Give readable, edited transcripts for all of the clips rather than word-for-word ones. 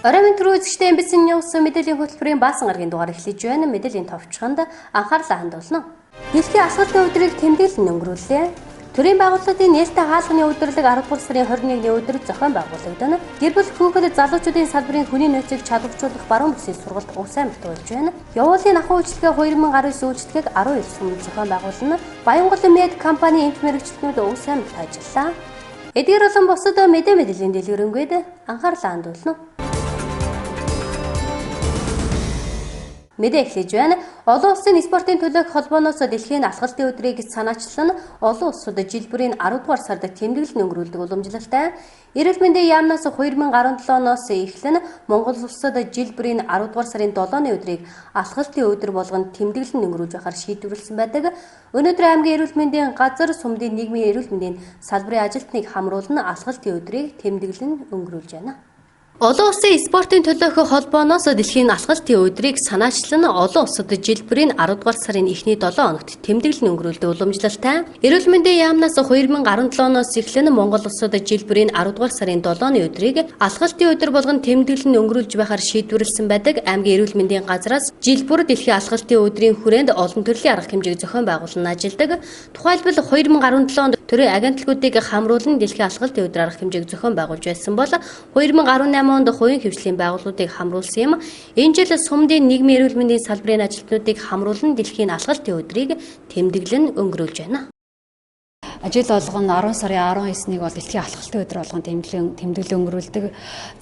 Оройн түрүү үзэгчтэй MBC NEWS мэдээллийн хөтөлбөрийн баасан гарагийн дугаар эхлэж байна. Мэдээллийн товчхонд анхаарлаа хандуулна. Дэлхийн асуултын өдрийг тэмдэглэн өнгөрүүллээ. Төрийн байгууллагын нээлттэй хаалганы өдөрлөг 13 сарын 21-ний өдөр зохион байгуулагдана. Гэр бүл хүүхэд залуучуудын салбарын хүний нөөцийг чадваржуулах баруун бүсийн сургалт улс аймагт болж байна. Явуулын ахуй үйлчлэгээ 2019 үйлчлэгийг 12 сумд зохион байгуулна. Баянгол мед компани эмч мэрэгчлэнүүд улс аймагт ажиллаа. Эдгээр болон бусад мэдээллийн дэлгэрэнгээд анхаарлаа хандуулна. Мэдээ эхлэж байна. Олон улсын спортын төлөөх холбооноос дэлхийн алхалтын өдрийг санаачлан олон улсууд жил бүрийн 10 дугаар сард тэмдэглэн өнгөрүүлдэг уламжлалтай. Эрүүл мэндийн яамнаас 2017 оноос эхлэн Монгол улсад жил бүрийн 10 дугаар сарын 7-ны өдрийг алхалтын өдөр болгон тэмдэглэн өнгөрүүлж байхаар шийдвэрлсэн байдаг. Өнөөдөр аймгийн эрүүл мэндийн газар сумдын нийгмийн эрүүл мэндийн салбарын ажилтныг хамруулан алхалтын өдрийг тэмдэглэн өнгөрүүлж байна. Олон улсын спортын төлөөх холбооноос дэлхийн алхалтын өдрийг санаачлан олон улсад жил бүрийн 10 дугаар сарын эхний 7 хоногт тэмдэглэн өнгөрүүлдэг уламжлалтай. Эрүүл мэндийн яамнаас 2017 оноос эхлэн Монгол улсад жил бүрийн 10 дугаар сарын 7-ны өдрийг алхалтын өдөр болгон тэмдэглэн өнгөрүүлж байхаар шийдвэрлсэн байдаг. Аймгийн эрүүл мэндийн газраас жил бүр дэлхийн алхалтын өдрийн хүрээнд олон төрлийн арга хэмжээг зохион байгуулан ажилладаг. Тухайлбал 2017 онд төрийн агентлагуудыг хамруулан дэлхийн алхалтын өдөр арга хэмжээг зохион байгуулж байсан бол 2018 онд хувийн хвшлийн байгууллагуудыг хамруулсан юм. Энэ жил сумдын нийгмийн эрүүл мэндийн салбарын ажилтнуудыг хамруулан дэлхийн алхалтын өдрийг тэмдэглэн өнгөрүүлж байна. Жил болгон 10 сарын 19-нийг бол дэлхийн алхалтын өдөр болгон тэмдэглэн өнгөрүүлдэг.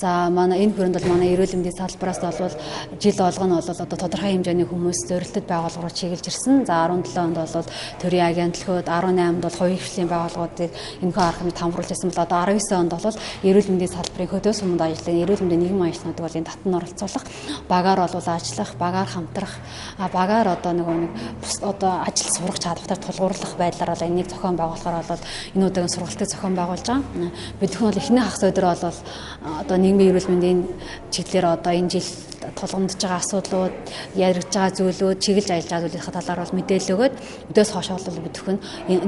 За манай энэ хүрээнд бол манай эрүүл мэндийн салбараас бол жил болгоно бол одоо тодорхой хэмжээний хүмүүс зорилттой байгууллагууд чиглэж ирсэн. За 17 онд бол төрийн агентлагууд, 18-нд бол хувийн хвшлийн байгууллагуудыг энэхүү арга хэмжээнд хамруулж ирсэн бол одоо 19 онд бол эрүүл мэндийн салбарын хөдөө сумд ажиллах, эрүүл мэндийн нийгмийн ажилтнуудыг бол энэ татан оролцуулах, багаар бол ажиллах, багаар хамтрах, багаар одоо нэг одоо ажил сурах чадвартай тулгуурлах байдлаар бол энийг зохион байгуулах бол энэ удаагийн сургалтыг зохион байгуулж байгаа. Бидхэн бол эхний хагас өдөр бол одоо нийгмийн эрүүл мэндийн чиглэлээр одоо энэ жил тулгамдж байгаа асуудлууд, яригдж байгаа зүйлүүд, чиглэж ажиллаж байгаа зүйлийнхаа талаар бол мэдээлэл өгөөд өдөөс хойш бол бидхэн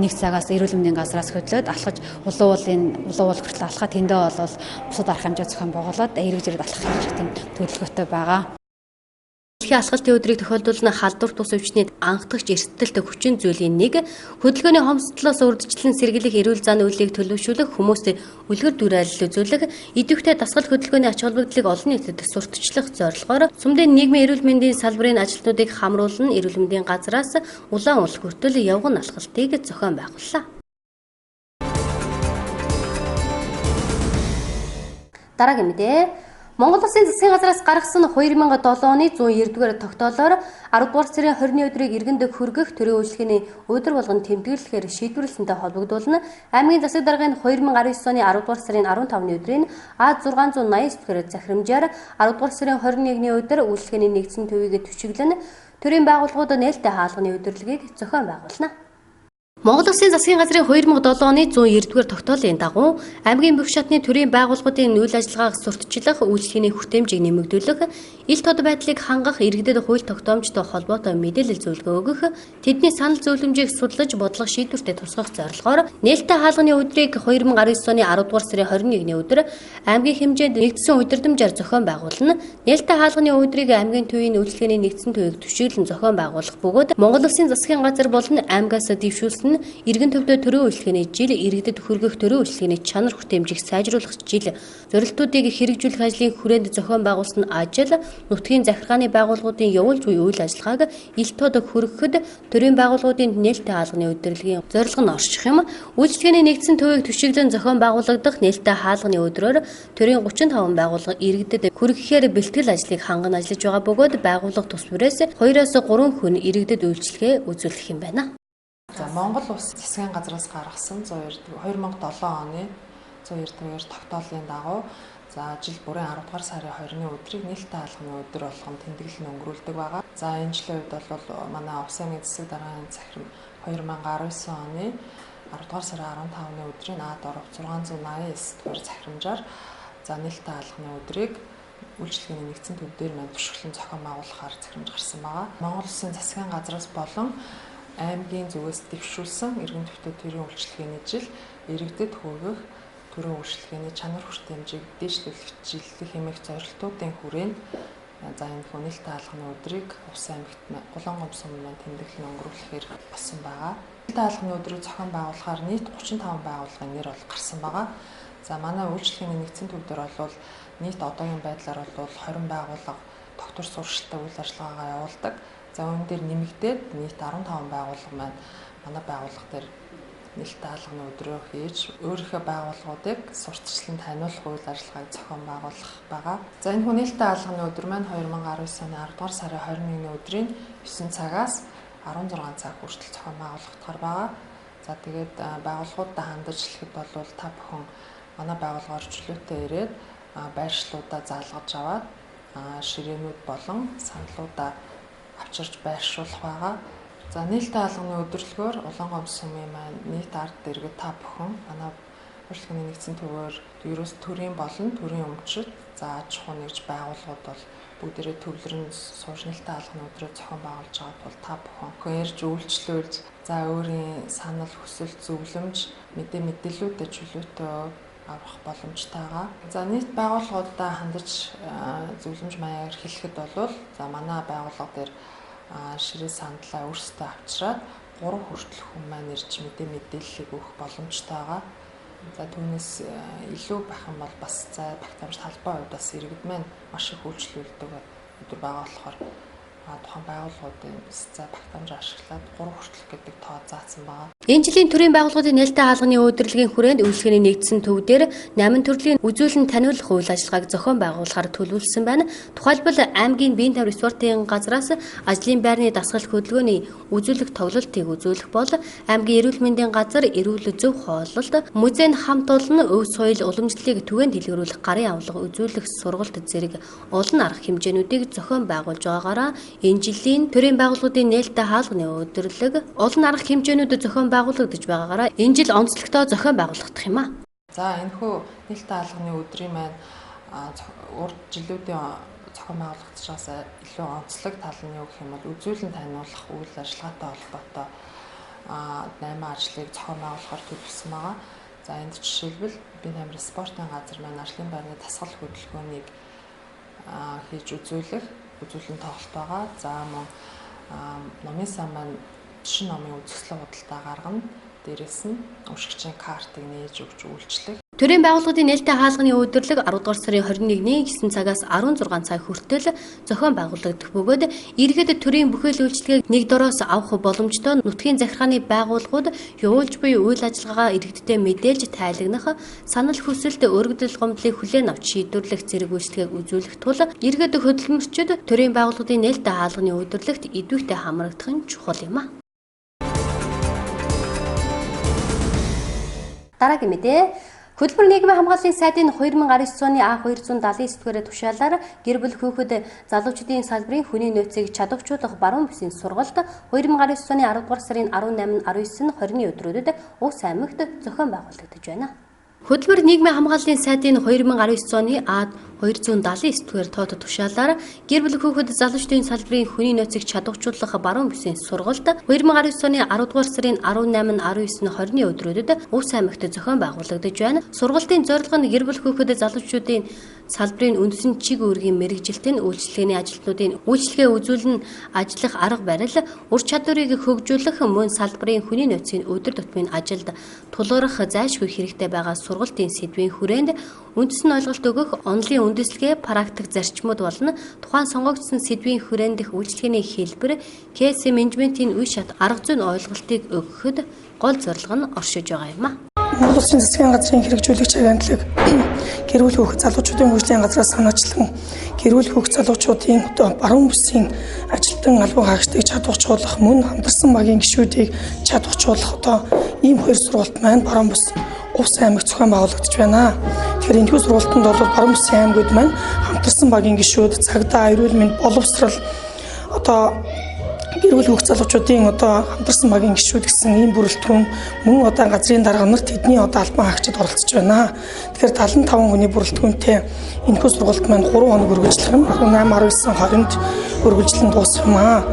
нэг цагаас эрүүл мэндийн газраас хөдлөөд алхаж улуул хүртэл алхаа тэндээ бол бусад арга хэмжээ зохион байгуулад эргэж ирээд алхах гэж тийм төлөвлөгөөтэй байгаа. Дэлхийн алхалтын өдрийг тохиолдуулна халдвар тус өвчний анхдагч эрсдэлт хүчин зүйлийн нэг хөдөлгөөний хомсдлоос урьдчилан сэргийлэх эрүүл зан үйлийг төлөвшүүлэх хүмүүст үлгэр дуурайл үзүүлэх идэвхтэй дасгал хөдөлгөөний ач холбогдлыг олон нийтэд сурталчлах зорилгоор сумдын нийгмийн эрүүл мэндийн салбарын ажилтнуудыг хамруулан эрүүл мэндийн газраас улаан уул хүртэл явган алхалтыг зохион байгууллаа. Дараагийн мэдээ. Монгол Улсын засгийн газраас гаргасан 2007 оны 109-р тогтоолоор 10 дугаар сарын 20-ны өдрийг иргэн дэг хүргэх төрийн үйлчлэгээний өдөр болгон тэмдэглэхээр шийдвэрлэлтэй холбогдуулна. Аймгийн засаг даргын 2019 оны 10 дугаар сарын 15-ны өдрийн А689 дахь захирамжаар 10 дугаар сарын 21-ний өдөр үйлчлэгээний нэгдсэн төвийг төчиглөн төрийн байгууллагууд нээлттэй хаалганы өдөрлөгийг зохион байгуулна. Монгол Улсын засгийн газрын 2007 оны 109-р тогтоолын дагуу аймгийн бүх шатны төрийн байгууллагуудын үйл ажиллагааг сурталчлах, үйлчлэгээний хүртээмжийг нэмэгдүүлэх, ил тод байдлыг хангах, иргэдэд хууль тогтоомжтой холбоотой мэдээлэл зөвлөгөө өгөх, тэдний санал зөвлөмжийг судлаж бодлого шийдвэртэ тусгах зорилгоор нээлттэй хаалганы өдрийг 2019 оны 10 дугаар сарын 21-ний өдөр аймгийн хэмжээнд нэгдсэн удирдамжаар зохион байгуулна. Нээлттэй хаалганы өдрийг аймгийн төвийн үйлчлэгээний нэгдсэн төвийг төшөглөн зохион байгуулах бөгөөд Монгол Улсын засгийн газар болон аймгаас дэвшүүлсэн иргэн төвдөө төрийн үйлчлэгээний жил иргэдэд хүргэх төрийн үйлчлэгээний чанар хүртээмжийг сайжруулах жил зорилтуудыг хэрэгжүүлэх ажлын хүрээнд зохион байгуулсан ажил нутгийн захиргааны байгууллагуудын явуулж буй үйл ажиллагааг ил тод хүргэхэд төрийн байгууллагуудын нээлттэй хаалганы өдөрлөгийн зорилго нь орших юм. Үйлчлэгээний нэгдсэн төвийг төшөглөн зохион байгуулагдах нээлттэй хаалганы өдрөөр төрийн 35 байгууллага иргэдэд хүргэхээр бэлтгэл ажлыг ханган ажиллаж байгаа бөгөөд байгууллага тус бүрээс 2-3 хүн иргэдэд үйлчлэгээ үзүүлэх юм байна. За Монгол Улс засгийн газраас гаргасан 2007 оны 109-р тогтоолын дагуу за жил бүрийн 10 дугаар сарын 20-ны өдрийг нээлттэй хаалганы өдөр болгон тэмдэглэн өнгөрүүлдэг байгаа. За энэ жилийн үед бол манай Улс аймгийн засаг даргын захирам 2019 оны 10 дугаар сарын 15-ны өдрийн А689 дахь захирамжаар за нээлттэй хаалганы өдрийг үйлчлэгээний нэгдсэн төв дээр маань туршилтын зохион байгуулахаар захирамж гарсан байгаа. Монгол Улсын засгийн газраас болон аймгийн зүгээс дэвшүүлсэн иргэн төвтэй төрийн үйлчлэгээний жил иргэдэд хүргэх төрийн үйлчлэгээний чанар хүртээмжийг дээшлүүлэх хэмээх зорилтуудын хүрээнд за энэ нээлттэй хаалганы өдрийг Увс аймагт Гулангом сумын маань тэмдэглэн өнгөрүүлэхээр болсон байгаа. Нээлттэй хаалганы өдрийг зохион байгуулахаар нийт 35 байгууллагын нэр бол гарсан байгаа. За манай үйлчлэгээний нэгдсэн төв дээр бол нийт одоогийн байдлаар бол 20 байгууллага тогтвор сургалттай үйл ажиллагаагаа явуулдаг. За үүн дээр нэмэгдээд нийт 15 байгууллага маань манай байгууллага дээр нээлттэй хаалганы өдрөө хийж өөрийнхөө байгууллагуудыг сурталчлан таниулах үйл ажиллагааг зохион байгуулах байгаа. За энэ нээлттэй хаалганы өдөр маань 2019 оны 10 дугаар сарын 21-ний өдрийн 9 цагаас 16 цаг хүртэл зохион байгуулагдахаар байгаа. За тэгээд байгууллагуудаа хандаж хэлэхэд бол та бүхэн манай байгууллагаар чөлөөтэй ирээд байршлуудаа заалгаж аваад ширээнүүд болон саналуудаа авчирч байршуулах байгаа. За нээлттэй хаалганы өдөрлөгөөр Улаангом сумын маань нийт ард иргэд та бүхэн манай үйлчлэгээний нэгдсэн төвөөр ерөөс төрийн болон төрийн өмчит за аж ахуй нэгж байгууллагууд бол бүгдээрээ төвлөрөн сууж нээлттэй хаалганы өдрөө зохион байгуулж байгаа бол та бүхэн ярьж үйлчлүүлж за өөрийн санал хүсэл зөвлөмж мэдээллүүдэд чөлөөтэй авах боломжтойгаа. За нийт байгууллагуудаа хандаж зөвлөмж маягаар хэлэхэд бол за манай байгууллага дээр ширээ сандлаа өөрсдөө авчираад 3 хүртэл хүн маань ирж мэдээллийг өгөх боломжтойгаа. За түүнээс илүү байх юм бол бас за багтаамж талбай хувьд бас иргэд маань маш их үйлчлүүлдэг өдөр байгаа болохоор тухайн байгууллагуудын за багтаамж ашиглаад 3 хүртэл гэдэг тоо заасан байгаа. Энэ жилийн төрийн байгууллагуудын нээлттэй хаалганы удирдлагын хүрээнд үйлчлэгээний нэгдсэн төв дээр 8 төрлийн үзүүлэн таниулах үйл ажиллагааг зохион байгуулахаар төлөвлөсөн байна. Тухайлбал аймгийн биеийн тамир спортын газраас ажлын байрны дасгал хөдөлгөөний үзүүлэх тоглолтыг үзүүлэх бол аймгийн эрүүл мэндийн газар эрүүл зөв хооллолт, музейн хамт олон өв соёл уламжлалыг түгээн дэлгэрүүлэх гарын авлага үзүүлэх сургалт зэрэг олон арга хэмжээнүүдийг зохион байгуулж байгаагаараа энэ жилийн төрийн байгууллагуудын нээлттэй хаалганы удирдлага олон арга хэмжээнүүдэд зохион байгуулагдаж байгаагаараа энэ жил онцлогтой зохион байгуулагдах юм аа. За энэхүү нээлттэй хаалганы өдрийн маань урд жилүүдийн зохион байгуулагдаж байгаас илүү онцлог тал нь юу гэх юм бол үзүүлэн таниулах үйл ажиллагаатай холбоотой 8 ажлыг зохион байгуулахаар төлөвлөсөн байгаа. За энд жишээлбэл биеийн тамирын спортын газар маань ажлын байрны дасгал хөдөлгөөнийг хийж үзүүлэн тоглолт байгаа. За мөн номын сан маань шин номын үзэсгэлэн худалдаа гаргана. Дээрээс нь ушигчийн картыг нээж өгч үйлчлэх. Төрийн байгууллагын нээлттэй хаалганы удирдлага 10 дугаар сарын 21-ний 9 цагаас 16 цаг хүртэл зохион байгуулагдах бөгөөд иргэд төрийн бүхэл үйлчлэгийг нэг дороос авах боломжтой нутгийн захиргааны байгууллагууд явуулж буй үйл ажиллагаагаа иргэдтэй мэдээлж тайлагнах, санал хүсэлт өргөдөл гомдлыг хүлээн авч шийдвэрлэх зэрэг үйлчлэгийг үзүүлэх тул иргэд хөдөлмөрчид төрийн байгууллагын нээлттэй хаалганы удирдлагт идэвхтэй хамрагдах нь чухал юм а. Дараагийн мэдээ. Хөтөлбөр нийгмийн хамгааллын сайдын 2019 оны А279-р тушаалаар гэр бүл хүүхэд залуучдын салбарын хүний нөөцийг чадварчуулах баруун бүсийн сургалт 2019 оны 10 дугаар сарын 18, 19, 20-ны өдрүүдэд Увс аймагт зохион байгуулагдаж байна. Хөтөлбөр нийгмийн хамгааллын сайдын 2019 оны А279-р тоод тушаалаар гэр бүл хүүхэд залуучдын салбарын хүний нөөцийг чадварчуулах баруун бүсийн сургалт 2019 оны 10 дугаар сарын 18, 19, 20-ны өдрүүдэд Увс аймагт зохион байгуулагдаж байна. Сургалтын зорилго нь гэр бүл хүүхэд залуучдын салбарын үндэсний чиг үүргийн мэргэжилтийн үйлчлэгээний ажилтнуудын үйлчлэгээ үзүүлэн ажиллах арга барил, ур чадварыг хөгжүүлэх мөн салбарын хүний нөөцийн өдөр тутмын ажилд тулгарах зайлшгүй хэрэгтэй байгаа сургалтын сэдвийн хүрээнд үндэс нь ойлголт өгөх онлын үндэслэгээ практик зарчмууд болон тухайн сонгогдсон сэдвийн хүрээх үйлчлэгээний хэлбэр кейс менежментийн үе шат арга зүйн ойлголтыг өгөхөд гол зорилго нь оршиж байгаа юм а. Монгол Улсын засгийн газрын хэрэгжүүлэгч агентлаг гэр бүл хүүхэд залуучуудын хөгжлийн газраас санаачлан гэр бүл хүүхэд залуучуудын баруун бүсийн ажилтан албан хаагчдыг чадварчуулах мөн хамтарсан багийн гишүүдийг чадварчуулах ийм хоёр сургалт маань баруун бүс Увс аймагт зохион байгуулагдаж байна. Тэгэхээр энэ сургалтанд бол баруун бүсийн аймагуд маань хамтарсан багийн гишүүд, цагдаа, эрүүл мэнд, боловсрал гэр бүл хүүхэд залуучуудын хамтарсан багийн гишүүд гэсэн ийм бүрэлдэхүүн мөн газрын дарга нарт тэдний албан хаагчид оролцож байна. Тэгэхээр 75 хүний бүрэлдэхүүнтэй энэхүү сургалт маань 3 хоног үргэлжлэх нь 8, 19, 20-нд үргэлжлэн дуусах юм аа.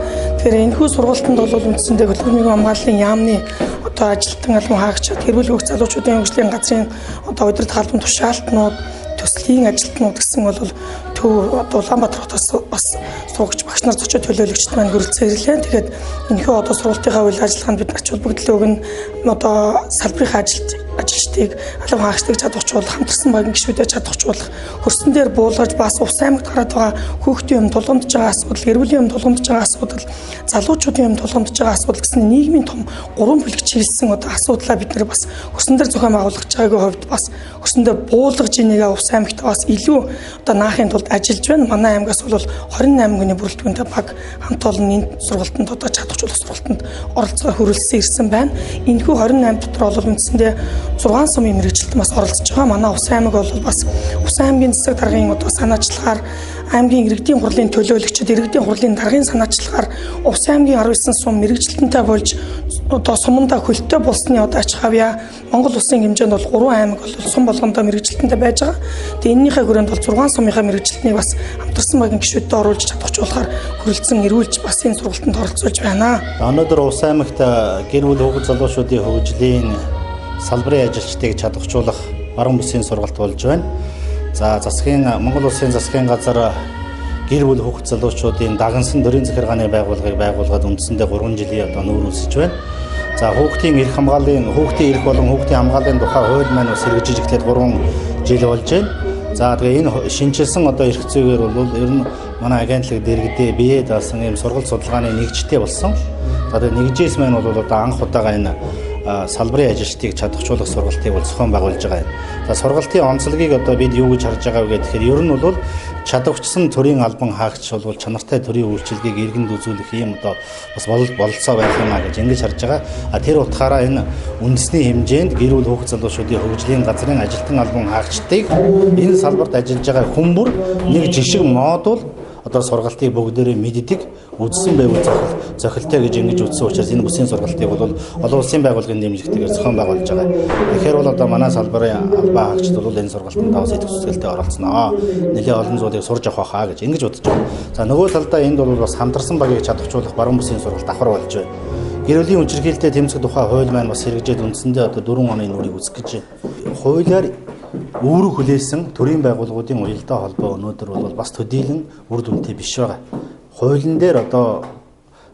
Тэгэхээр энэхүү сургалтанд бол үндсэндээ хөтөлбөрийн хамгааллын яамны одоо ажилтан албан хаагчид, гэр бүл хөгжил залуучуудын хөгжлийн газрын одоо удирдах албан тушаалтнууд, төслийн ажилтнууд гэсэн бол төв одоо Улаанбаатар хотоос бас суугч багш нар зочид төлөөлөгчд маань хүрэлцэн ирлээ. Тэгэхээр энэхүү одоо сургалтынхаа үйл ажиллагаанд бид ач холбогдол өгнө. Одоо салбарын ажилчдыг албан хаагчдыг чадварчуулах, хамтарсан багийн гишүүдэд чадварчуулах, хөрсөн дээр буулгаж бас Увс аймагт гараад байгаа хүүхдийн юм тулгамдж байгаа асуудал, гэр бүлийн юм тулгамдж байгаа асуудал, залуучуудын юм тулгамдж байгаа асуудал гэсэн нийгмийн том 3 бүлэг чиглэсэн одоо асуудлаа бид нар бас хөрсөн дээр зохион байгуулах байгаагийн хувьд бас хөрсөн дээр буулгаж инээгээ Увс аймагт бас илүү одоо наахын тулд ажиллаж байна. Манай аймгаас бол 28 хүний бүрэлдэхүүнтэй баг хамт олон энэ сургалтанд одоо чадварчуулах сургалтанд оролцоо хөрвүүлсэн ирсэн байна. Энэхүү 28 дотор бол үндсэндээ 6 сумын мэргэжилтэн бас оролцож байгаа. Манай Увс аймаг бол бас Увс аймгийн засаг даргын одоо санаачлагаар аймгийн иргэдийн хурлын төлөөлөгчид, иргэдийн хурлын даргын санаачлагаар Увс аймгийн 19 сум мэргэжилтэнтэй болж одоо сумандаа хөлтөө болсны одоо ач хавьяа Монгол улсын хэмжээнд бол 3 аймаг бол сум болгондоо мэргэжилтэнтэй байж байгаа. Тэгээ энэнийхээ хүрээнд бол 6 сумынхаа мэргэжилтнийг бас хамтарсан багийн гишүүдтэй оруулж чадварчуулахаар хүрэлцэн эрүүлж бас энэ сургалтанд оролцуулж байна. Өнөөдөр Увс аймагт гэр бүл хөгжил залуучуудын хөгжлийн салбарын ажилчдыг чадварчуулах баруун бүсийн сургалт болж байна. За Монгол улсын засгийн газар гэр бүл хөгжил залуучуудын дагнсан төрийн захиргааны байгууллагыг байгуулгаад үндсэндээ 3 жилийн одоо нүүр үүсэж байна. За хүүхдийн эрх болон хүүхдийн хамгааллын тухай хууль маань бас хэрэгжиж эхлээд 3 жил болж байна. За тэгээ энэ шинжилсэн одоо эрх зүйгээр бол ер нь манай агентлаг дэргэдээ бие даасан ийм сургалт судалгааны нэгжтэй болсон. За тэгээ нэгжээс маань бол одоо анх удаага энэ салбарын ажилчдыг чадварчуулах сургалтыг бол зохион байгуулж байгаа юм. За сургалтын онцлогийг одоо бид юу гэж харж байгаа вэ гэхээр ер нь бол чадварчсан төрийн албан хаагч бол чанартай төрийн үйлчилгээг иргэнд үзүүлэх юм одоо бас бололцоо байх юмаа гэж ингэж харж байгаа. Тэр утгаараа энэ үндэсний хэмжээнд гэр бүл хөгжил залуучуудын хөгжлийн газрын ажилтан албан хаагчдыг энэ салбарт ажиллаж байгаа хүн бүр нэг жишг модуль одоо сургалтыг бүгдээрээ мэддэг, үзсэн байвал зохилтой гэж ингэж үзсэн учраас энэ бүсийн сургалтыг бол олон улсын байгууллагын дэмжлэгтэйгээр зохион байгуулж байгаа. Тэгэхээр бол одоо манай салбарын албан хаагчид бол энэ сургалтанд даваа сэтгэл зүтгэлтэй оролцсноо. Нэлээд олон зүйлийг сурж авах хаа гэж ингэж бодож байгаа. За нөгөө талдаа энд бол бас хамтарсан багийг чадварчуулах баруун бүсийн сургалт давхар болж байна. Гэр бүлийн хүчирхийлэлтэй тэмцэх тухай хууль маань бас хэрэгжээд үндсэндээ одоо 4 оны нүрийг үзэх гэж байна. Хуулиар өөрөөр хүлээсэн төрийн байгууллагуудын уялдаа холбоо өнөөдөр бол бас төдийлөн үр дүнтэй биш байгаа. Хуулийн дээр одоо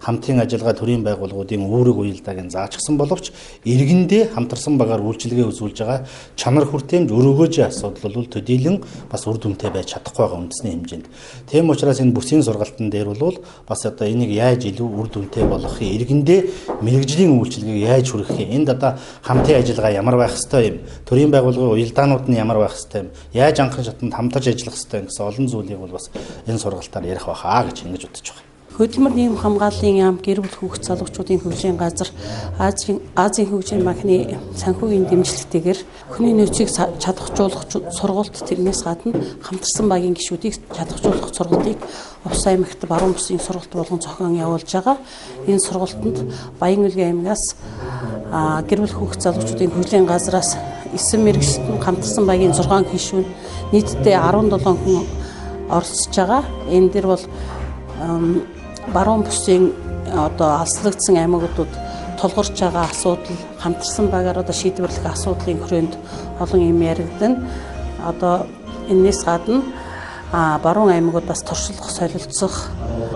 хамтын ажиллагаа төрийн байгууллагуудын үүрэг уялдааг заачсан боловч иргэндээ хамтарсан багаар үйлчилгээ үзүүлж байгаа чанар хүртээмж өрөөгөөжийн асуудал бол төдийлөн бас үр дүнтэй байж чадахгүй байгаа үндэсний хэмжээнд. Тийм учраас энэ бүсийн сургалтын дээр бол бас одоо энийг яаж илүү үр дүнтэй болгохыг, иргэндээ мэрэгжлийн үйлчилгээг яаж хүргэх юм, энд одоо хамтын ажиллагаа ямар байх ёстой юм, төрийн байгууллагын уялдаанууд нь ямар байх ёстой юм, яаж анхан шатанд хамтарч ажиллах ёстой юм гэсэн олон зүйлийг бол бас энэ сургалтаар ярих байхаа гэж ингэж бодож байгаа. Хөтөлбөр нийгэм хамгааллын яам, гэр бүл хөгжил залуучуудын хөгжлийн газар, Азийн хөгжлийн банкны санхүүгийн дэмжлэгтэйгээр хүний нөөцийг чадварчуулах сургалт, тэрнээс гадна хамтарсан багийн гишүүдийг чадварчуулах сургалтыг Увс аймагт баруун бүсийн сургалт болгон зохион явуулж байгаа. Энэ сургалтанд Баян Үлгийн аймгаас гэр бүл хөгжил залуучуудын хөгжлийн газраас 9 мэргэжлэн хамтарсан багийн 6 гишүүн нийтдээ 17 хүн оролцож байгаа. Энэ дээр бол баруун бүсийн одоо алслагдсан аймагуудад тулгарч байгаа асуудал, хамтарсан багаар одоо шийдвэрлэх асуудлын хүрээнд олон юм яригдана. Одоо энэс гадна баруун аймагуудаас туршлах, солилцох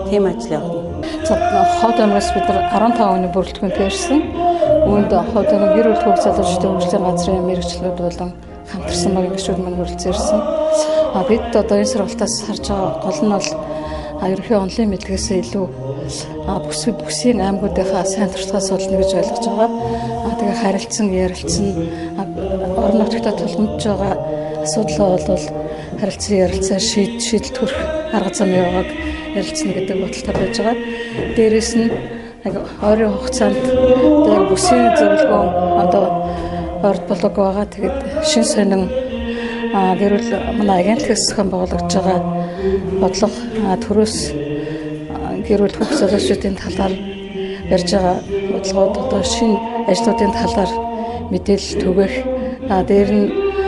тийм ажил явагдана. Хот аймагаас бид нар 15 хүний бүрэлдэхүүнтэй ирсэн. Үүнд хот аймаг гэр бүл хөгжил залуучуудын хөгжлийн газрын мэргэжлүүд болон хамтарсан багийн гишүүд маань хүрэлцэн ирсэн. Бид одоо энэ сургалтаас харж байгаа гол нь бол ерөнхий онлын мэдлэгээс илүү бүсийн аймагуудынхаа сайн туршлагаас олно гэж ойлгож байгаа. Тэгээ харилцан, ярилцсан, орон нутгад тулгамдж байгаа асуудлаа бол харилцан, ярилцаар шийдэл төрөх арга замын явааг ярилцна гэдэг бодолтой байж байгаа. Дээрээс нь ойрын хугацаанд бүсийн зөвлөгөөн одоо орд болог байгаа. Тэгээд шин сонин гэрүүл манай агентлагаас зохион байгуулагдж байгаа бодлого төрөөс гэр бүл хөгжил залуучуудын талаар ярьж байгаа бодлогод одоо шинэ ажлуудын талаар мэдээлэл түгээх, дээр нь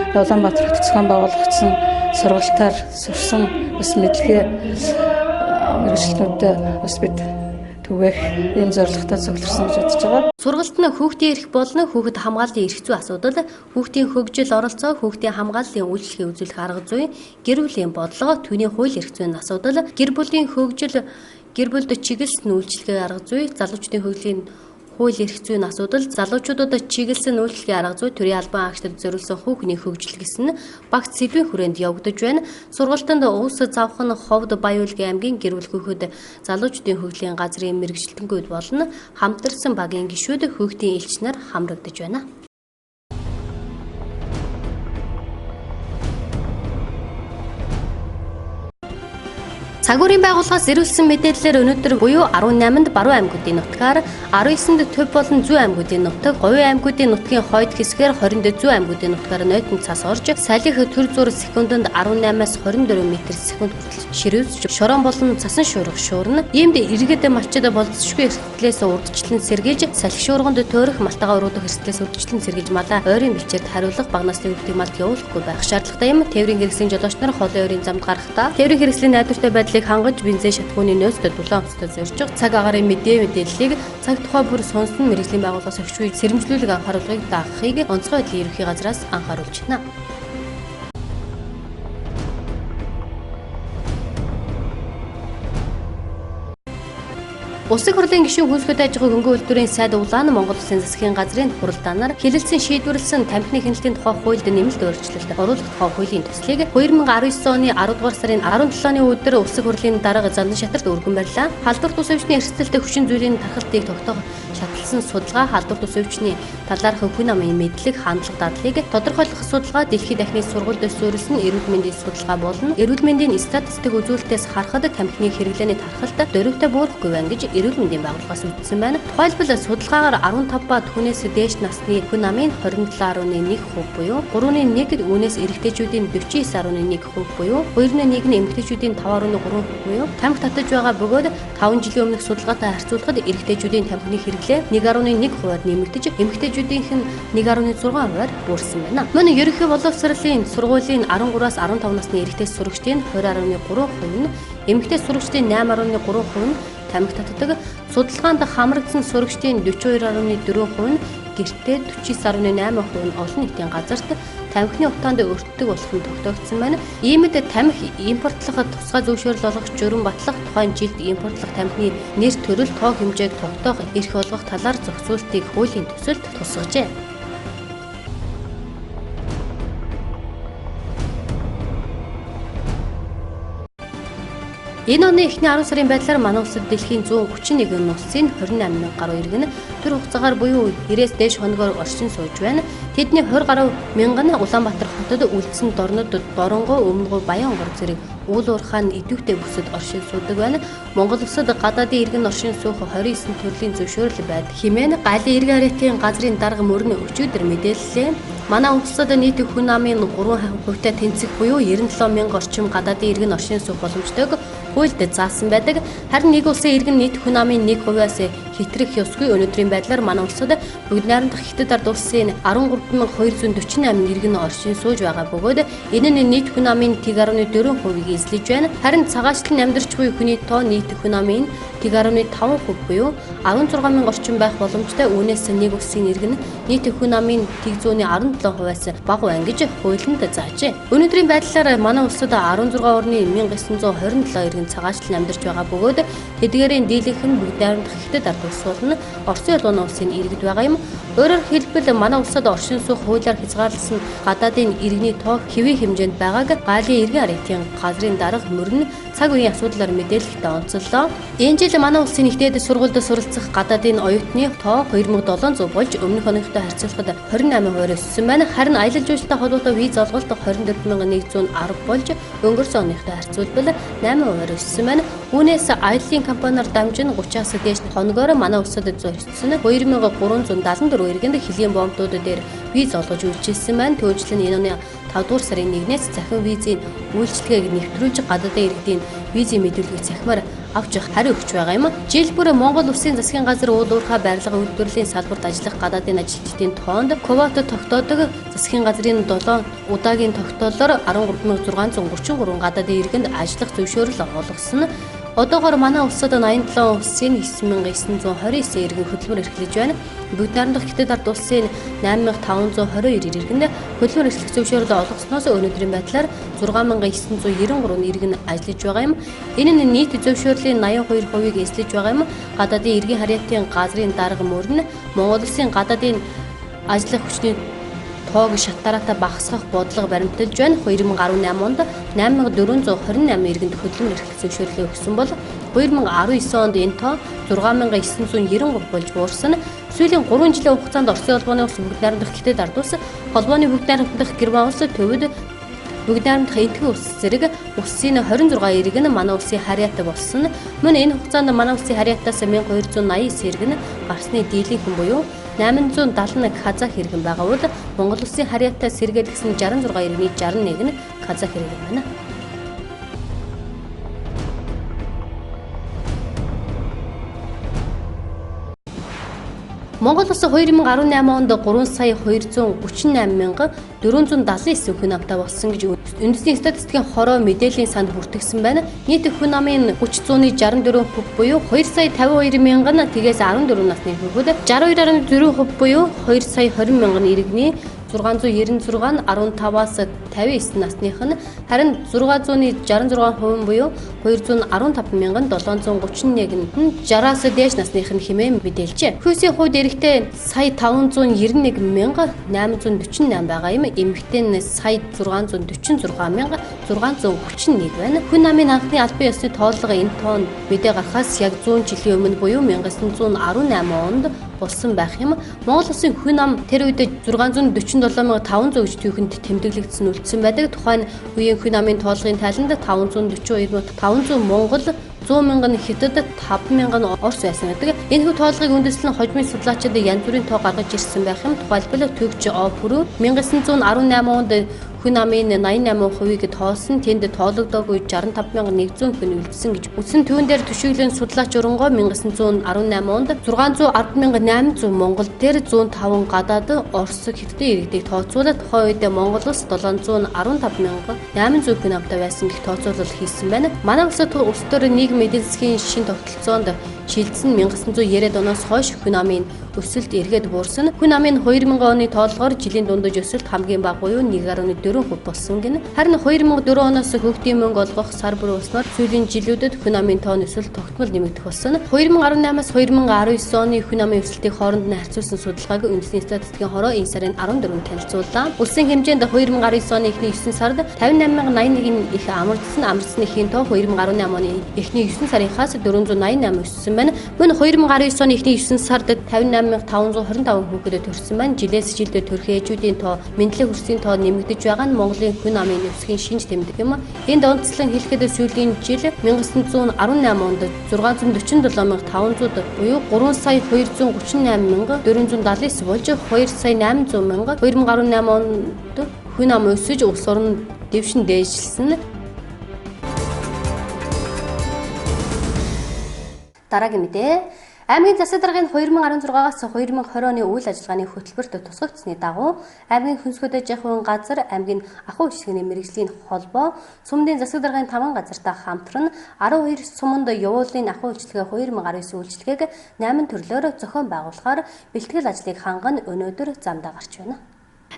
Улаанбаатар хотод зохион байгуулагдсан сургалтаар сурсан бас мэдлэгээ мэргэжлүүдээ бас бид түгээх ийм зорилготой цугларсан гэж бодож байгаа. Сургалт нь хүүхдийн эрх болон хүүхэд хамгааллын эрх зүй асуудал, хүүхдийн хөгжил оролцоо, хүүхдийн хамгааллын үйлчлэгийг үзүүлэх арга зүй, гэр бүлийн бодлого, түүний хууль эрх зүйн асуудал, гэр бүлийн хөгжил, гэр бүлд чиглэсэн үйлчлэгийн арга зүй, залуучдын хөгжлийн хууль эрх зүйн асуудал, залуучуудад чиглэсэн үйлчлэгийн арга зүй, төрийн албан агштад зориулсан хүүхний хөгжил гэсэн багц сэдвийн хүрээнд явагдаж байна. Сургалтанд Улс Завхан Ховд Баяуулгын аймгийн гэр бүл хүүхэд залуучдын хөгжлийн газрын мэргэжилтэнгүүд болон хамтарсан багийн гишүүд хүүхдийн элч нар хамрагдаж байна. Цагуурийн байгууллагаас ирүүлсэн мэдээллээр өнөөдөр буюу 18-нд Баруун аймагуудын нутгаар, 19-нд Төв болон Зүй аймагуудын нутаг, Говийн аймагуудын нутгийн хойд хэсгээр 20-нд Зүй аймагуудын нутгаар нойтон цас орж, салхи төр зур секундэд 18-аас 24 м/сек хүртэл ширүүсж, шорон болон цасан шуурга шуурна. Иймд иргэд малчид болцсошгүй эрсдлээс урдчлан сэргийлж, салхи шуурганд төөрөх малтагаа өргөдөх эрсдлээс урдчлан сэргийлж малаа ойрын бэлчээрд хариулах баг насны хүүхдийн малд явуулахгүй байх шаардлагатай юм. Тээврийн хэрэгслийн жолооч нар холын ойрын замд гарахдаа тээврийн хэрэгслийн найдвартай байдлыг хангаж бензин шатхууны нөөцтэй дулаан өстой зорж цаг агаарын мэдээллийг цаг тухай бүр сонсон мэргэжлийн байгууллагаас өгчгүй сэрэмжлүүлэг анхааруулгыг даахыг онцгой байдлын ерөнхий газраас анхааруулж байна. Улсын хурлын гишүүн хүнсгэж аж ахуйн хөнгөн үйлдвэрийн сайд улаан Монгол Улсын засгийн газрын хуралдаанаар хэлэлцэн шийдвэрлсэн тамхины хяналтын тухай хуульд нэмэлт өөрчлөлт оруулах тухай хуулийн төслийг 2019 оны 10 дугаар сарын 17-ны өдөр Улсын хурлын дарга зандан шатарт өргөн барьлаа. Халдвар тус өвчний эрсдэлтэй хүчин зүйлийн тархалтыг тогтоох шатлсан судалгаа, халдвар тус өвчний талаарх хүн амын мэдлэг, хандлага дадлыг тодорхойлох судалгаа, дэлхийн дахны сургуульд суурилсан эрүүл мэндийн судалгаа болон эрүүл мэндийн статистик үзүүлэлтээс харахад тамхины хэрэглээний тархалт дөрөвтэй буурахгүй байна гэж эрүүл мэндийн байгууллагаас үзсэн байна. Тухайлбал судалгаагаар 15 ба түүнээс дээш насны хүн амын 27.1% буюу 3.1 үүнээс эрэгтэйчүүдийн 49.1% буюу 2.1 нь эмэгтэйчүүдийн 5.3% буюу тамхи татаж байгаа бөгөөд 5 жилийн өмнөх судалгаатай харьцуулахад эрэгтэйчүүдийн тамхины хэрэглээ 1.1%-аар нэмэгдэж, эмэгтэйчүүдийнх нь 1.6%-аар буурсан байна. Мөн ерөнхий боловсролын сургуулийн 13-аас 15 насны эрэгтэй сурагчдын 20.3% нь, эмэгтэй сурагчдын 8.3% нь тамхи татдаг. Судалгаанд хамрагдсан сурагчдын 42.4% нь гэртээ, 49.8% нь олон нийтийн газарт тамхины утаанд өртдөг болох нь тогтоогдсон байна. Иймд тамхи импортлох тусгай зөвшөөрөл олгох, журам батлах, тухайн жилд импортлох тамхины нэр төрөл тоо хэмжээг тогтоох, эрх олгох талаар зохицуултыг хуулийн төсөлд тусгажээ. Энэ оны эхний 10 сарын байдлаар манай улсад дэлхийн 131 улсын 28,000 гаруй иргэн төр хугацаагаар буюу 90-с дээш хоногоор оршин сууж байна. Тэдний 20 гаруй мянган нь Улаанбаатар хотод үлдсэн дорнод Доронгой, Өмнөгөв, Баянгор зэрэг уул уурхайн идэвхтэй бүсэд оршин суудаг байна. Монгол улсад гадаадын иргэн оршин суух 29 төрлийн зөвшөөрөл байдаг хэмээн галын иргэн аритын газрын дарга мөрөн өчигдөр мэдээллээ. Манай улсад нийт хүн амын 3% тэнцэх буюу 97 мянга орчим гадаадын иргэн оршин суух боломжтойг хуульд заасан байдаг. Харин нэг улсын иргэн нийт хүн амын 1%-аас хэтрэх ёсгүй. Өнөөдрийн байдлаар манай улсад бүгд найрамдах Хятад ард улсын 13,248 иргэн оршин сууж байгаа бөгөөд энэ нь нийт хүн амын 1.4%-ийг эзлэж байна. Харин цагаачлан амьдарч буй хүний тоо нийт хүн амын 1.5% буюу 16 мянга орчим байх боломжтой. Үүнээс нэг улсын иргэн нийт хүн амын 17%-аас бага байна гэж хуулинд заажээ. Өнөөдрийн байдлаар манай улсад 16 орны 1927 иргэн цагаачлан амьдарч байгаа бөгөөд тэдгээрийн дийлэнх нь бүгд найрамдах Хятад ард улс болон Оросын улуун улсын иргэд байгаа юм. Өөрөөр хэлбэл манай улсад оршин суух хуулиар хязгаарласан гадаадын иргэний тоо хэвийн хэмжээнд байгааг галын иргэн аритын газрын дарга мөрөн цаг үеийн асуудлаар мэдээлэлтэй онцоллоо. Энэ жил манай улсын ихтэйд сургуульд суралцах гадаадын оюутны тоо 2700 болж өмнөх оныхтой харьцуулахад 28% өссөн байна. Харин аялал жуулчлалтай холбоотой виз олголт 24110 болж өнгөрсөн оныхтой харьцуулбал 8% өссөн байна. Үүнээс аяллаа компаниар дамжин 30-аас дээш хоногоор манай улсад зорьсон 2374 иргэнд хөлийн бомбдууд дээр виз олгож үйлчилсэн байна. Түүнчлэн энэ оны 5 дугаар сарын 1-ээс захин визийн үйлчлэгийг нэвтрүүлж гадаадын иргэдийн визийн мэдүүлгийг цахимаар авч хариу өгч байгаа юм. Жил бүр Монгол Улсын засгийн газар уул уурхай барилга үйлдвэрлэлийн салбарт ажиллах гадаадын ажилчдын тоонд квота тогтоодог. Засгийн газрын 7 удаагийн тогтоолоор 13633 гадаадын иргэнд ажиллах зөвшөөрөл олгосон. Одоогоор манай улсад 87 улсын 9929 иргэн хөтөлбөр эрхлэж байна. Бүгд найрамдах хятад ард улсын 8522 иргэнд хөтөлбөр эрхлэх зөвшөөрөл олгосноос өнөөдрийн байдлаар 6993 иргэн ажиллаж байгаа юм. Энэ нь нийт зөвшөөрлийн 82%-ийг эзлэж байгаа юм. Гадаадын иргэн харьяатын газрын дарга мөрөн Монгол улсын гадаадын ажиллах хүчний тоог шатараатай багасгах бодлого баримталж байна. 2018 онд 8428 иргэнд хөтөлбөр эрхлэх зөвшөөрлөө өгсөн бол 2019 онд энэ тоо 6993 болж буурсан. Сүүлийн 3 жилийн хугацаанд Оросын холбооны улс бүгд найрамдах хятад ард улс, холбооны бүгд найрамдах Герман улс, төвөд бүгд найрамдах Энэтхэг улс зэрэг улсын 26 иргэн манай улсын харьяатай болсон. Мөн энэ хугацаанд манай улсын харьяатаас 1289 иргэн гарсны дийлэнх хүн буюу 871 казах иргэн байгаа бол Монгол улсын харьяатай сэргийлсэн 66 иргэний 61 нь казах иргэн байна. Монгол улс 2018 онд 3,238,479 хүн амтай болсон гэж үндэсний статистикийн хороо мэдээллийн санд бүртгэсэн байна. Нийт хүн амын 30,64% буюу 2,52,000 тэгээс 14 насны хүүхэд 62.4% буюу 2,20,000 иргэний 696 15-аас 59 насных нь харин 666% буюу 215,731 нь 60-аас дээш насных нь хэмээн мэдээлжээ. Хүйсийн хувьд эрэгтэй сая 591,848 байгаа юм. Эмэгтэй нь сая 646,631 байна. Хүн амын анхны албан ёсны тооллого энэ тоонд мэдээ гарахаас яг 100 жилийн өмнө буюу 1918 онд болсон байх юм. Монгол улсын хүн ам тэр үед 647,500 гэж түүхэнд тэмдэглэгдсэн үлдсэн байдаг. Тухайн үеийн хүн амын тоолгын тайланд 542,500 Монгол, 100,000 хятад, 5,000 Орос байсан гэдэг. Энэ тоолгыг үндэслэн хожимын судлаачид янз бүрийн тоо гаргаж ирсэн байх юм. Тухайлбал төвч О-Пүрүү 1918 онд хүн амын 88%-ийг тоолсон. Тэнд тоологдоогүй 65,100 хүн үлдсэн гэж үсэн түүн дээр төшөглөн судлаач өрөнгөө 1918 онд 610,800 Монгол дээр 105 гадаад Орос хятадын иргэдийг тооцоолоод тухайн үед Монгол улс 715,800 хүн амтай байсан гэх тооцоолол хийсэн байна. Манай улс төр нийгмийн эдийн засгийн шин тогтолцоонд шилжсэн 1990-ад оноос хойш хүн амын өсөлт эргээд буурсан. Хүн амын 2000 оны тоолгоор жилийн дундаж өсөлт хамгийн бага буюу 1.4% болсон гэнэ. Харин 2004 оноос хөгжлийн мөнгө олгох сар бүр болсноор сүүлийн жилүүдэд хүн амын тоон өсөлт тогтмол нэмэгдэх болсон. 2018-аас 2019 оны хүн амын өсөлтийг хооронд нь харьцуулсан судалгааг үндэсний статистикийн хороо энэ сарын 14-нд танилцууллаа. Улсын хэмжээнд 2019 оны эхний 9 сард 58,081 их амардсан. Амардсны хийн тоо 2018 оны эхний 9 сарынхаас 488 өссөн байна. Мөн 2019 оны эхний 9 сард 58,525 хүүхэд төрсөн байна. Жилээс жилд төрөх ээжүүдийн тоо, мэдлэг хүрсийн тоо нэмэгдэж байгаа нь Монголын хүн амын өсгийн шинж тэмдэг юм. Энд онцлон хэлэхэд сүүлийн жил 1918 онд 647,500 буюу 3,238,479 болж 2,800,000 2018 онд хүн ам өсөж улс орн дэвшин дээжилсэн. Дараагийн мэдээ. Аймгийн засаг даргын 2016-аас 2020 оны үйл ажиллагааны хөтөлбөрт тусгагдсны дагуу аймгийн хүнсгүүд аж ахуйн газар, аймгийн ахуй үйлчилгээний мэргэжлийн холбоо, сумдын засаг даргын 5 газартай хамтран 12 суманд явуулын ахуй үйлчилгээ 2019 үйлчилгээг 8 төрлөөр зохион байгуулахаар бэлтгэл ажлыг ханган өнөөдөр замдаа гарч байна.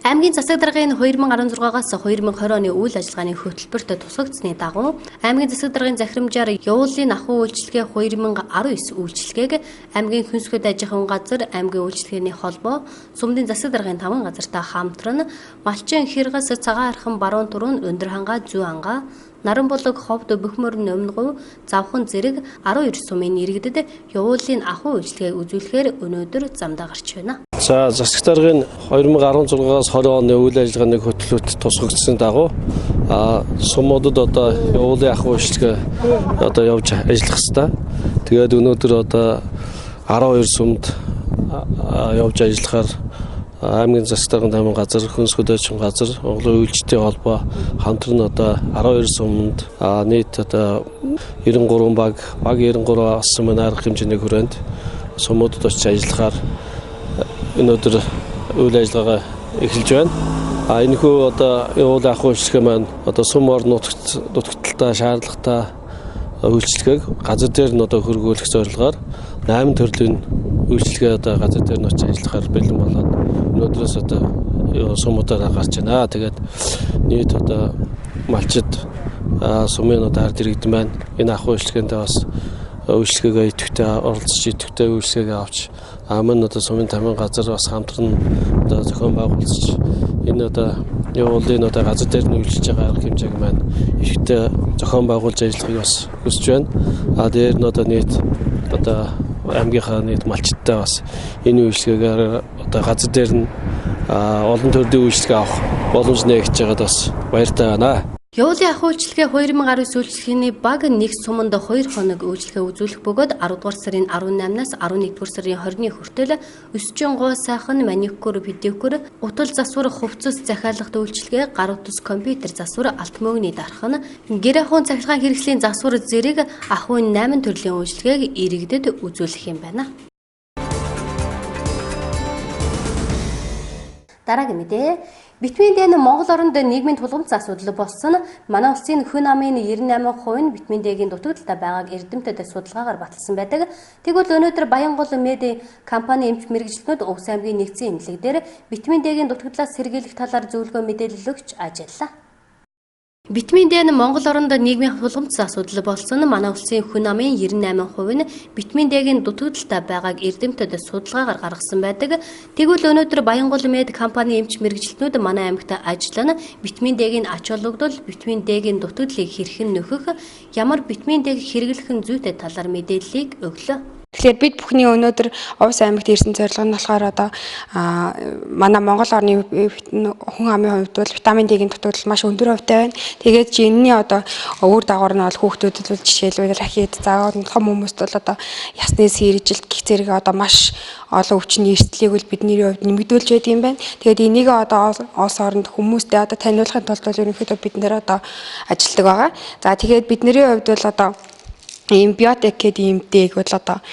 Аймгийн засаг даргын 2016-аас 2020 оны үйл ажиллагааны хөтөлбөрт тусгагдсны дагуу аймгийн засаг даргын захирамжаар явуулын ахуй үйлчилгээ 2019 үйлчилгээг аймгийн хүнсгүүд аж ахуйн газар, аймгийн үйлчилгээний холбоо, сумдын засаг даргын 5 газартай хамтран Малчин, Хиргас, Цагаан архан, Баруун Турун, Өндөр хангаа, Зүү ангаа, Наранбулаг, Ховд, Бөхмөр, Нөмнөгөв, Завхан зэрэг 12 сумын иргэдэд явуулын ахуй үйлчилгээг үзүүлэхээр өнөөдөр замдаа гарч байна. За засаг даргын 2016-аас 20 оны үйл ажиллагааны хөтөлбөрт тусгагдсан дагуу сумуудад одоо явуулын ахуй үйлчилгээ одоо явж ажиллах хэвээр. Тэгээд өнөөдөр одоо 12 сумд явж ажиллахаар аймгийн засаг даргын 5 газар, хүнсгүүд аж ахуйн газар, Монголын үйлчилгээний холбоо хамтран одоо 12 сумд нийт одоо 93 баг 93 сум арга хэмжээний хүрээнд сумуудад очиж ажиллахаар өнөөдөр үйл ажиллагаа эхэлж байна. Энэхүү одоо явуулын ахуй үйлчилгээ маань одоо сум орон нутагтаа шаардлагатай үйлчлэгийг газар дээр нь одоо хөргүүлэх зорилгоор 8 төрлийн үйлчлэгээ одоо газар дээр нь очиж ажиллахаар бэлэн болоод өнөөдрөөс одоо сумуудаараа гарч байна. Тэгээд нийт одоо малчид сумын одоо ард иргэдэн байна. Энэ ахуй үйлчлэгээндээ бас үйлчлэгээ идэвхтэй оролцож идэвхтэй үйлчлэгээ авч мөн одоо сумын тамирын газар бас хамтран одоо зохион байгуулж энэ одоо явуулын одоо газар дээр нь үйлчилж байгаа арга хэмжээг маань ихэвчлэн зохион байгуулж ажиллахыг бас хүсэж байна. Дээр нь одоо нийт одоо аймгийнхаа нийт малчидтай бас энэ үйлчлэгээр одоо газар дээр нь олон төрлийн үйлчлэг авах боломж нээгдэж байгаад бас баяртай байна. Явуулын ахуй үйлчлэгээ 2019 үйлчлэгээний баг нэг суманд 2 хоног үйлчлэгээ үзүүлэх бөгөөд 10 дугаар сарын 18-наас 11 дугаар сарын 20-ны хүртэл өсчин гоо сайхан маникюр, педикюр, утал засвар, хувцас захиалгад үйлчлэгээ, гар утас компьютер засвар, алт мөнгөний дархан, гэр ахуйн цахилгаан хэрэгслийн засвар зэрэг ахуйн 8 төрлийн үйлчлэгээг иргэдэд үзүүлэх юм байна. Дараагийн мэдээ. Битмийн дээн Монгол оронд нийгмийн тулгамдсан асуудал болсон манай улсын хүн амын 98% нь битмийн дээгийн дутагдaltaй байгааг эрдэмтэд судалгаагаар баталсан байдаг. Тэгвэл өнөөдөр Баянгол медиа компани эмч мэргэжилтнүүд Увс аймгийн нэгдсэн эмнэлэг дээр битмийн дээгийн дутагдлаас сэргийлэх талаар зөвлөгөө мэдээлэл өгч ажиллалаа. Битмийн дээн Монгол оронд нийгмийн тулгамдсан асуудал болсон манай улсын хүн амын 98% нь битмийн дээгийн дутагдaltaй байгааг эрдэмтэд судалгаагаар гаргасан байдаг. Тэгвэл өнөөдөр Баянгол медиа компани эмч мэргэжилтнүүд манай аймагт ажиллана битмийн дээгийн ач холбогдол, битмийн дээгийн дутагдлыг хэрхэн нөхөх, ямар битмийн дээг хэрэглэх зүйтэй талаар мэдээллийг өглөө. Тэгэхээр бид бүхний өнөөдөр Увс аймагт ирсэн зорилго нь болохоор одоо манай Монгол орны хүн амын хувьд бол витамин D-ийн дутагдал маш өндөр хувьтай байна. Тэгээд чи энэний одоо өөр дагавар нь бол хүүхдүүдэд бол жишээлбэл рахит, том хүмүүст бол одоо ясны сэржилт гэх зэрэг одоо маш олон өвчний эрсдлийг бол бидний хувьд нэмэгдүүлж байдаг юм байна. Тэгээд энийг одоо улс оронд хүмүүстээ одоо таниулахын тулд бол ерөнхийдөө бид нэр одоо ажилладаг байгаа. За тэгээд бидний хувьд бол одоо биотек гэдэг ийм дээг бол одоо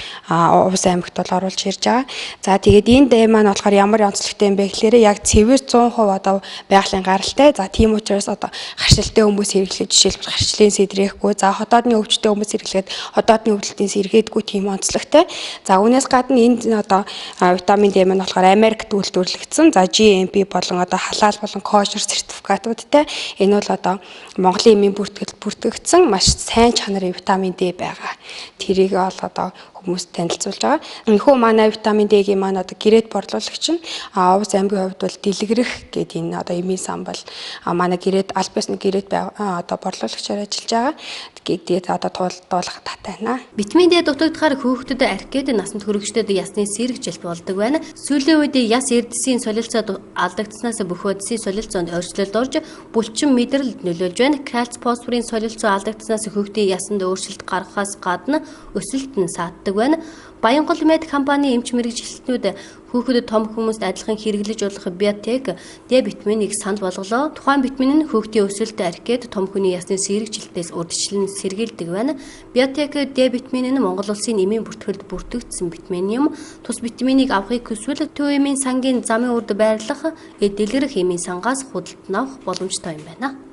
Увс аймагт бол оруулж ирж байгаа. За тэгээд энэ дээ маань болохоор ямар онцлогтой юм бэ гэхээр яг цэвэр 100% одоо байгалийн гаралтай. За тийм учраас одоо харшилтай хүмүүс хэрэглэж жишээлбэл харшлын сэдрэхгүй, за хотоодны өвчтөй хүмүүс хэрэглээд хотоодны өвдөлтийн сэргээдгүй тийм онцлогтой. За үүнээс гадна энэ одоо витамин D маань болохоор Америкт үйлдвэрлэгдсэн. За GMP болон одоо халаал болон кошер сертификатуудтай. Энэ бол одоо Монголын эмийн бүртгэгдсэн маш сайн чанарын витамин D байгаа. Тэрийг бол одоо хүмүүст танилцуулж байгаа. Энэхүү манай витамин D-гийн маань одоо гэрээд борлуулагч нь Увс аймгийн хувьд бол дэлгэрэх гэдэг энэ одоо эмийн сан бол манай гэрээд аль бисны гэрээд одоо борлуулагчаар ажиллаж байгаа. Тэгээд одоо туулах татаа байна. Витамин D дутагдахаар хүүхдэд аркед насанд хүрэгчдэд ясны сэргийлэлт болдог байна. Сүүлийн үед яс эрдэсийн солилцоод алдагдсанаас бөхөөд эсийн солилцоонд өөрчлөлт орж булчин мэдрэлд нөлөөлж байна. Кальц, фосфорын солилцоо алдагдсанаас хүүхдийн ясанд өөрчлөлт гаргахаас гадна өсөлт нь сааддаг байна. Баянгол медиа компани эмч мэргэжилтнүүд хүүхдэд том хүмүүст адилхан хэрэглэж болох биотек D витаминыг санал болголоо. Тухайн витамин нь хүүхдийн өсөлтөд аркед том хүний ясны сэргийлэлтээс урьдчилан сэргийлдэг байна. Биотек D витамин нь Монгол улсын эмийн бүртгэлд бүртгэгдсэн витамин юм. Тус витаминыг авахыг хүсвэл төв эмийн сангийн замын үрд байрлах, дэлгэрэх эмийн сангаас худалдан авах боломжтой юм байна.